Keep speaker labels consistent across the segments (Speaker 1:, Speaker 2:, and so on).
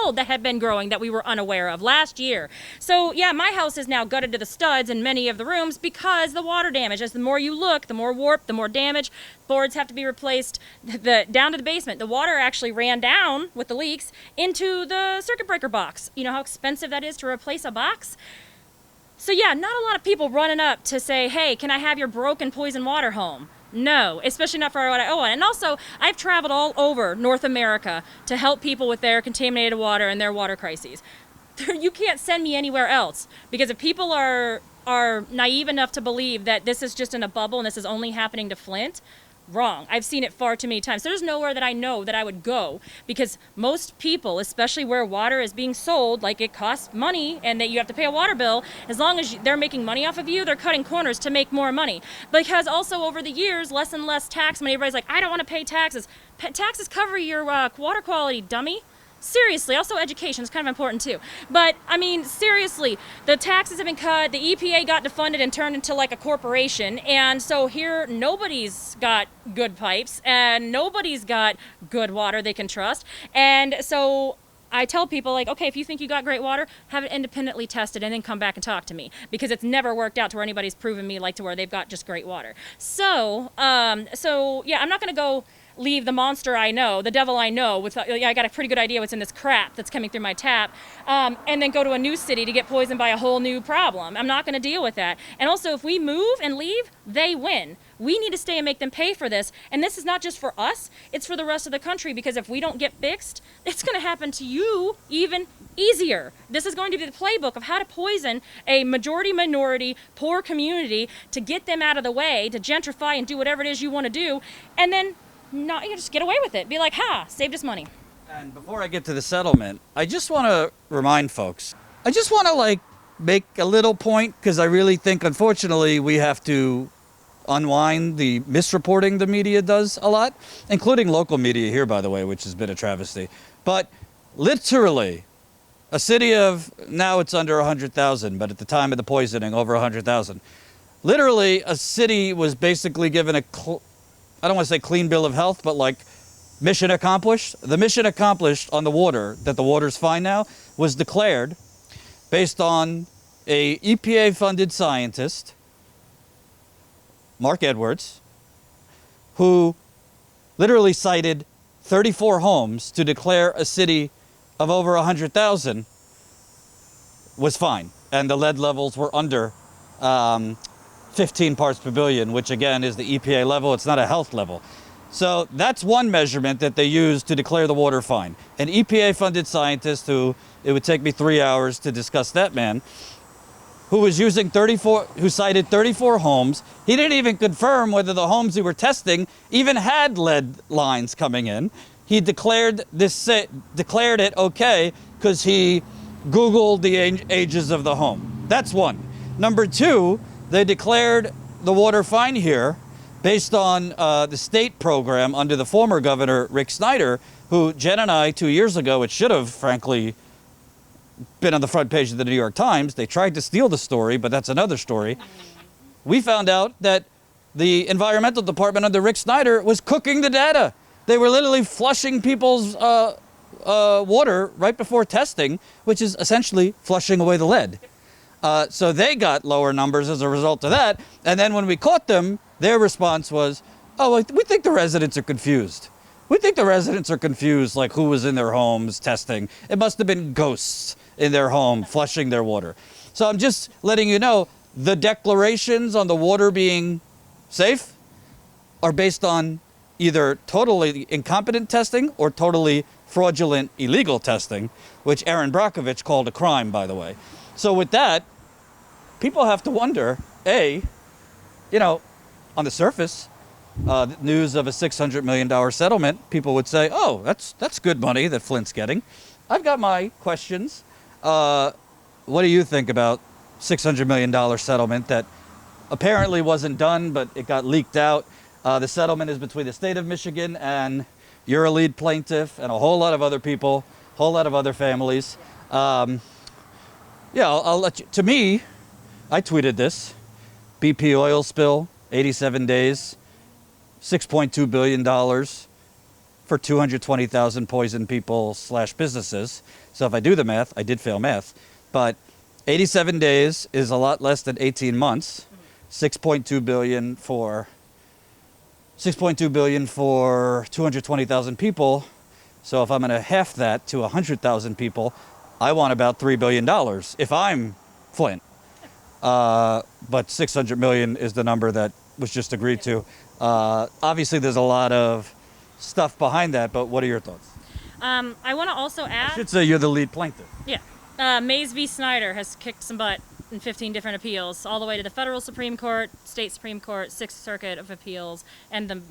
Speaker 1: mold that had been growing that we were unaware of last year. So yeah, my house is now gutted to the studs in many of the rooms because the water damage. As the more you look, the more warped, the more damage. Boards have to be replaced. Down to the basement. The water actually ran down with the leaks into the circuit breaker box. You know how expensive that is to replace a box? So yeah, not a lot of people running up to say, hey, can I have your broken poison water home? No, especially not for what I owe. And also, I've traveled all over North America to help people with their contaminated water and their water crises. You can't send me anywhere else, because if people are naive enough to believe that this is just in a bubble and this is only happening to Flint, wrong. I've seen it far too many times. There's nowhere that I know that I would go, because most people, especially where water is being sold, like it costs money and that you have to pay a water bill, as long as they're making money off of you, they're cutting corners to make more money. Because also over the years, less and less tax money. Everybody's like, I don't want to pay taxes. Taxes cover your water quality, dummy. Seriously, also education is kind of important too. But I mean, seriously, the taxes have been cut, the EPA got defunded and turned into like a corporation, and so here nobody's got good pipes and nobody's got good water they can trust. And so I tell people, like, okay, if you think you got great water, have it independently tested and then come back and talk to me, because it's never worked out to where anybody's proven me like to where they've got just great water. So yeah, I'm not going to go leave the monster I know, the devil I know, with I got a pretty good idea what's in this crap that's coming through my tap, and then go to a new city to get poisoned by a whole new problem. I'm not going to deal with that. And also, if we move and leave, they win. We need to stay and make them pay for this. And this is not just for us, it's for the rest of the country, because if we don't get fixed, it's going to happen to you even easier. This is going to be the playbook of how to poison a majority minority poor community to get them out of the way, to gentrify and do whatever it is you want to do, and then just get away with it. Be like, ha, saved us money.
Speaker 2: And before I get to the settlement, I just want to remind folks, I just want to make a little point, because I really think, unfortunately, we have to unwind the misreporting the media does a lot, including local media here, by the way, which has been a travesty. But literally, a city of, now it's under 100,000, but at the time of the poisoning, over 100,000. Literally, a city was basically given I don't want to say clean bill of health, but like mission accomplished. The mission accomplished on the water, that the water's fine now, was declared based on a EPA-funded scientist, Mark Edwards, who literally cited 34 homes to declare a city of over 100,000 was fine. And the lead levels were under 15 parts per billion, which again is the EPA level. It's not a health level. So that's one measurement that they use to declare the water fine. An EPA-funded scientist, who it would take me 3 hours to discuss that man, who was using who cited 34 homes. He didn't even confirm whether the homes he were testing even had lead lines coming in. He declared it okay because he Googled the ages of the home. That's one. Number two, they declared the water fine here based on the state program under the former governor, Rick Snyder, who Jen and I, 2 years ago, it should have, frankly, been on the front page of the New York Times. They tried to steal the story, but that's another story. We found out that the environmental department under Rick Snyder was cooking the data. They were literally flushing people's water right before testing, which is essentially flushing away the lead. So they got lower numbers as a result of that. And then when we caught them, their response was, oh, we think the residents are confused. We think the residents are confused, like who was in their homes testing. It must have been ghosts in their home flushing their water. So I'm just letting you know, the declarations on the water being safe are based on either totally incompetent testing or totally fraudulent illegal testing, which Aaron Brockovich called a crime, by the way. So with that, people have to wonder, on the surface, news of a $600 million settlement, people would say, oh, that's good money that Flint's getting. I've got my questions. What do you think about $600 million settlement that apparently wasn't done, but it got leaked out? The settlement is between the state of Michigan and your lead plaintiff and a whole lot of other people, a whole lot of other families. I'll let you, to me, I tweeted this, BP oil spill, 87 days, $6.2 billion, for 220,000 poisoned people / businesses. So if I do the math, I did fail math, but 87 days is a lot less than 18 months. 6.2 billion for 220,000 people. So if I'm going to half that to 100,000 people, I want about $3 billion if I'm Flint. But 600 million is the number that was just agreed to. Obviously, there's a lot of stuff behind that, but what are your thoughts?
Speaker 1: I want to also add.
Speaker 2: I should say you're the lead plaintiff.
Speaker 1: Yeah. Mays v. Snyder has kicked some butt in 15 different appeals, all the way to the federal Supreme Court, state Supreme Court, Sixth Circuit of Appeals, and the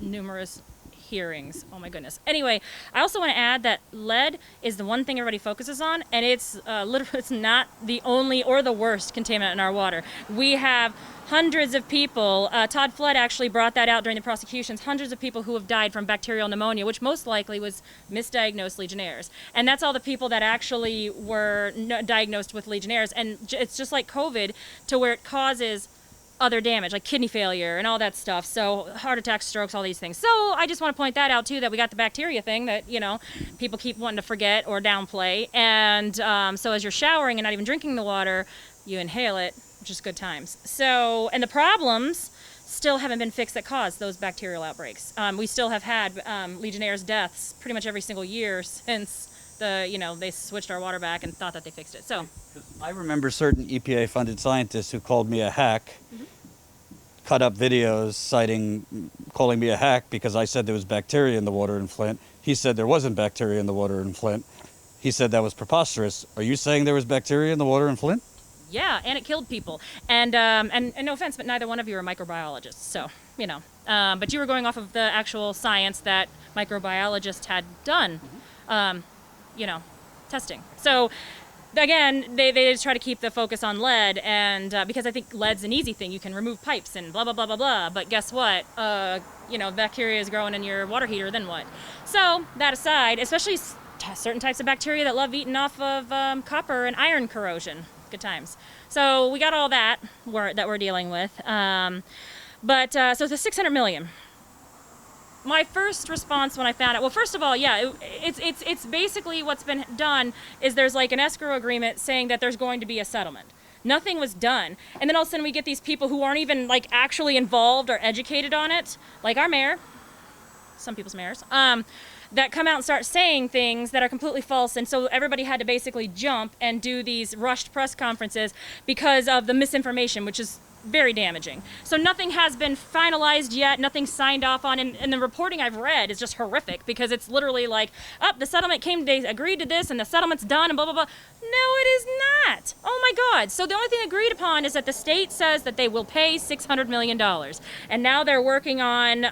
Speaker 1: numerous hearings. Oh my goodness. Anyway, I also want to add that lead is the one thing everybody focuses on, and it's literally it's not the only or the worst contaminant in our water. We have hundreds of people. Todd Flood actually brought that out during the prosecutions. Hundreds of people who have died from bacterial pneumonia, which most likely was misdiagnosed Legionnaires. And that's all the people that actually were diagnosed with Legionnaires. And it's just like COVID, to where it causes other damage, like kidney failure and all that stuff. So heart attacks, strokes, all these things. So I just want to point that out too, that we got the bacteria thing that, you know, people keep wanting to forget or downplay. And so as you're showering and not even drinking the water, you inhale it, which is good times. So, and the problems still haven't been fixed that caused those bacterial outbreaks. We still have had Legionnaires deaths pretty much every single year since they switched our water back and thought that they fixed it. So
Speaker 2: I remember certain EPA-funded scientists who called me a hack, cut up videos calling me a hack because I said there was bacteria in the water in Flint. He said there wasn't bacteria in the water in Flint. He said that was preposterous. Are you saying there was bacteria in the water in Flint?
Speaker 1: yeah, and it killed people. And no offense, but neither one of you are microbiologists, so, you know. But you were going off of the actual science that microbiologists had done, testing. So, again, they just try to keep the focus on lead, and because I think lead's an easy thing. You can remove pipes and blah, blah, blah, blah, blah. But guess what? Bacteria is growing in your water heater, then what? So, that aside, especially certain types of bacteria that love eating off of copper and iron corrosion. Good times. So we got all that we're dealing with. So the 600 million. My first response when I found out, well, first of all, yeah, it's basically what's been done is there's like an escrow agreement saying that there's going to be a settlement. Nothing was done. And then all of a sudden we get these people who aren't even like actually involved or educated on it, like our mayor, some people's mayors, that come out and start saying things that are completely false. And so everybody had to basically jump and do these rushed press conferences because of the misinformation, which is very damaging. So nothing has been finalized yet, nothing signed off on, and the reporting I've read is just horrific because it's literally like, the settlement came, they agreed to this, and the settlement's done, and blah, blah, blah. No, it is not. Oh my God. So the only thing agreed upon is that the state says that they will pay $600 million. And now they're working on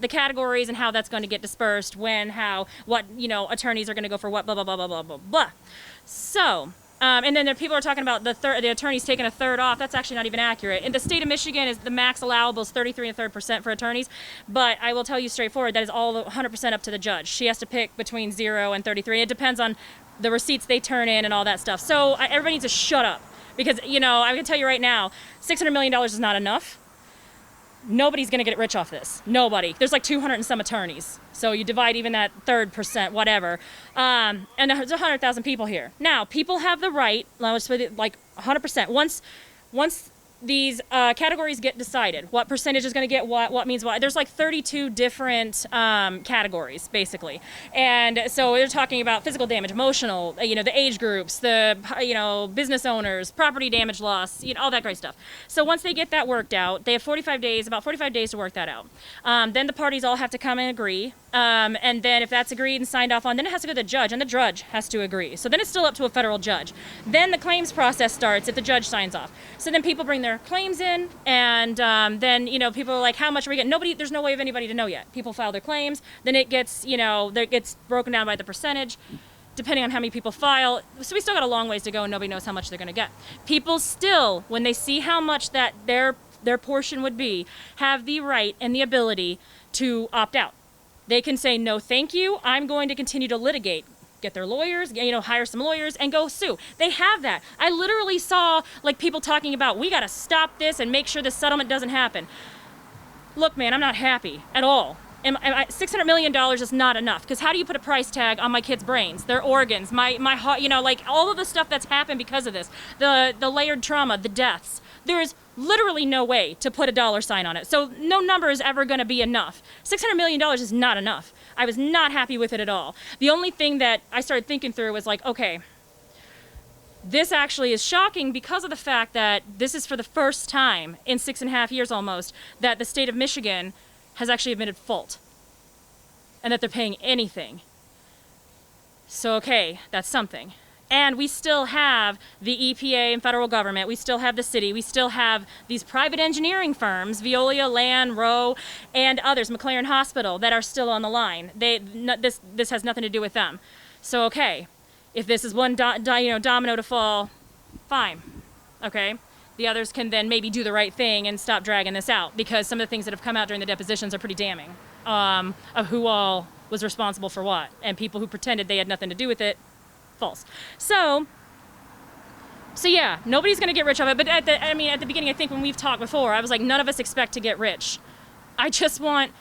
Speaker 1: the categories and how that's going to get dispersed, when, how, what, attorneys are going to go for what, blah, blah, blah, blah, blah, blah, blah. So, and then there people are talking about the attorneys taking a third off. That's actually not even accurate. In the state of Michigan, is the max allowable is 33 1/3% for attorneys. But I will tell you straightforward, that is all 100% up to the judge. She has to pick between 0 and 33. It depends on the receipts they turn in and all that stuff. So everybody needs to shut up because, I can tell you right now, $600 million is not enough. Nobody's going to get rich off this. Nobody. There's like 200 and some attorneys. So you divide even that third percent, whatever. And there's 100,000 people here. Now, people have the right, like 100%. Once these categories get decided, what percentage is going to get what means what. There's like 32 different categories, basically. And so they're talking about physical damage, emotional, the age groups, the, business owners, property damage loss, all that great stuff. So once they get that worked out, they have about 45 days to work that out. Then the parties all have to come and agree. And then if that's agreed and signed off on, then it has to go to the judge, and the judge has to agree. So then it's still up to a federal judge. Then the claims process starts if the judge signs off. So then people bring their claims in, and then, people are like, how much are we getting? There's no way of anybody to know yet. People file their claims, then it gets, it gets broken down by the percentage, depending on how many people file. So we still got a long ways to go, and nobody knows how much they're going to get. People still, when they see how much that their portion would be, have the right and the ability to opt out. They can say, no, thank you. I'm going to continue to litigate. Get their lawyers, hire some lawyers and go sue. They have that. I literally saw people talking about, we got to stop this and make sure this settlement doesn't happen. Look, man, I'm not happy at all. $600 million is not enough, because how do you put a price tag on my kids' brains, their organs, my heart, like all of the stuff that's happened because of this, the layered trauma, the deaths. There is literally no way to put a dollar sign on it. So no number is ever going to be enough. $600 million is not enough. I was not happy with it at all. The only thing that I started thinking through was like, okay, this actually is shocking because of the fact that this is for the first time in 6.5 years almost that the state of Michigan has actually admitted fault and that they're paying anything. So, okay, that's something. And we still have the EPA and federal government. We still have the city. We still have these private engineering firms, Veolia, Land, Rowe, and others, McLaren Hospital, that are still on the line. This has nothing to do with them. So, okay, if this is one domino to fall, fine, okay? The others can then maybe do the right thing and stop dragging this out, because some of the things that have come out during the depositions are pretty damning of who all was responsible for what, and people who pretended they had nothing to do with it, false. So yeah, nobody's going to get rich of it. But at the beginning, I think when we've talked before, I was like, none of us expect to get rich. I just want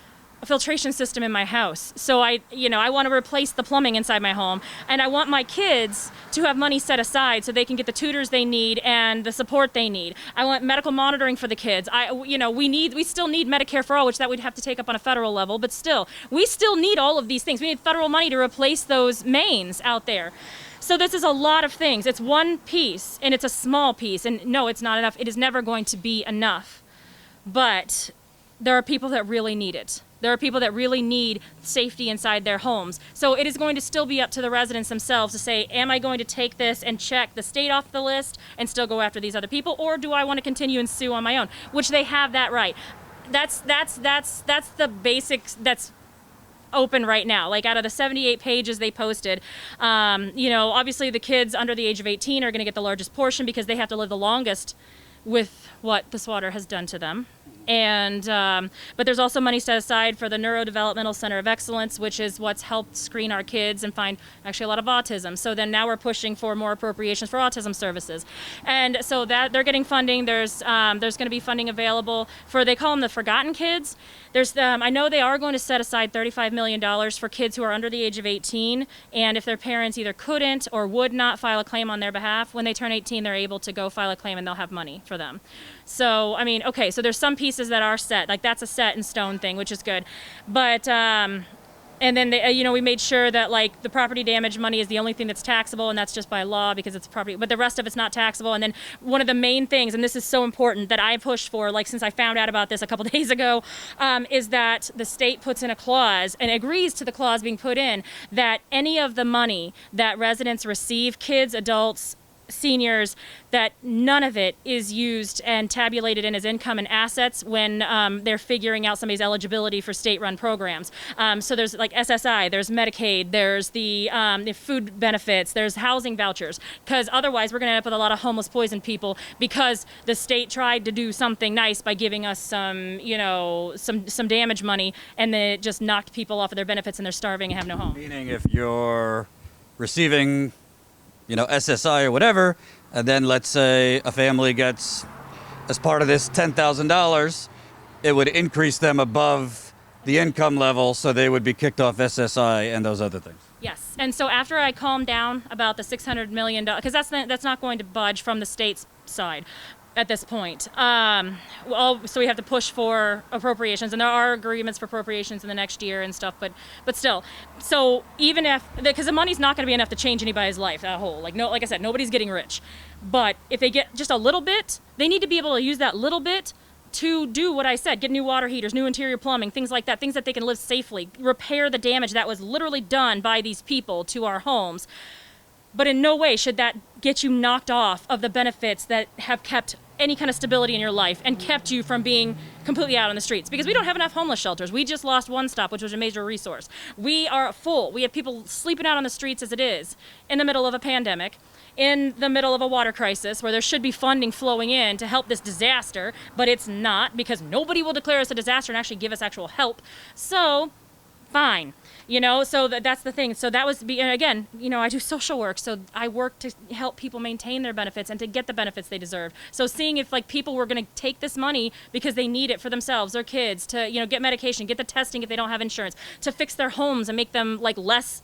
Speaker 1: a filtration system in my house. So I want to replace the plumbing inside my home, and I want my kids to have money set aside so they can get the tutors they need and the support they need. I want medical monitoring for the kids. We still need Medicare for all, which that we'd have to take up on a federal level, but still, we still need all of these things. We need federal money to replace those mains out there. So this is a lot of things. It's one piece, and it's a small piece, and no, it's not enough. It is never going to be enough. But there are people that really need it. There are people that really need safety inside their homes. So it is going to still be up to the residents themselves to say, am I going to take this and check the state off the list and still go after these other people, or do I want to continue and sue on my own? Which they have that right. That's the basics that's open right now. Like, out of the 78 pages they posted, obviously the kids under the age of 18 are going to get the largest portion because they have to live the longest with what this water has done to them. And but there's also money set aside for the Neurodevelopmental Center of Excellence, which is what's helped screen our kids and find actually a lot of autism. So then now we're pushing for more appropriations for autism services, and so that they're getting funding. There's going to be funding available for, they call them the forgotten kids. There's I know they are going to set aside $35 million for kids who are under the age of 18, and if their parents either couldn't or would not file a claim on their behalf, when they turn 18, they're able to go file a claim and they'll have money for them. So, okay, so there's some pieces that are set, like that's a set in stone thing, which is good. But, and then, we made sure that, like, the property damage money is the only thing that's taxable, and that's just by law because it's property, but the rest of it's not taxable. And then one of the main things, and this is so important, that I pushed for, like, since I found out about this a couple days ago, is that the state puts in a clause and agrees to the clause being put in that any of the money that residents receive, kids, adults, seniors, that none of it is used and tabulated in as income and assets when they're figuring out somebody's eligibility for state-run programs. So there's like SSI, there's Medicaid, there's the food benefits, there's housing vouchers, because otherwise we're going to end up with a lot of homeless poison people because the state tried to do something nice by giving us some damage money, and then it just knocked people off of their benefits and they're starving and have no home.
Speaker 2: Meaning, if you're receiving SSI or whatever, and then let's say a family gets, as part of this, $10,000, it would increase them above the income level, so they would be kicked off SSI and those other things.
Speaker 1: Yes, and so after I calmed down about the $600 million, because that's not going to budge from the state's side at this point. So we have to push for appropriations, and there are agreements for appropriations in the next year and stuff, but still. So even if, because the money's not going to be enough to change anybody's life at whole. Like I said, nobody's getting rich. But if they get just a little bit, they need to be able to use that little bit to do what I said, get new water heaters, new interior plumbing, things like that, things that they can live safely, repair the damage that was literally done by these people to our homes. But in no way should that get you knocked off of the benefits that have kept any kind of stability in your life and kept you from being completely out on the streets. Because we don't have enough homeless shelters. We just lost One Stop, which was a major resource. We are full. We have people sleeping out on the streets as it is, in the middle of a pandemic, in the middle of a water crisis, where there should be funding flowing in to help this disaster, but it's not, because nobody will declare us a disaster and actually give us actual help. So fine. You know, so that's the thing. So that was, and again, you know, I do social work, so I work to help people maintain their benefits and to get the benefits they deserve. So seeing if like people were going to take this money because they need it for themselves, their kids, to, you know, get medication, get the testing if they don't have insurance, to fix their homes and make them like less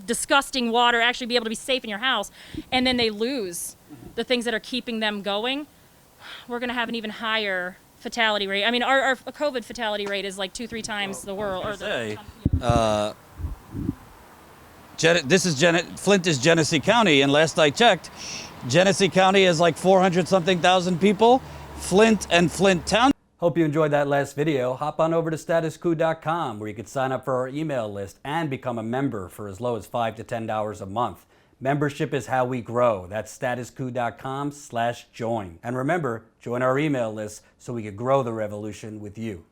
Speaker 1: disgusting water, actually be able to be safe in your house, and then they lose the things that are keeping them going, we're going to have an even higher fatality rate. I mean, our COVID fatality rate is like 2-3 times the world. Or
Speaker 2: Flint is Genesee County, and last I checked, Genesee County is like 400-something thousand people. Flint and Flint Town. Hope you enjoyed that last video. Hop on over to statuscoup.com where you can sign up for our email list and become a member for as low as $5 to $10 a month. Membership is how we grow. That's statuscoup.com/join. And remember, join our email list so we can grow the revolution with you.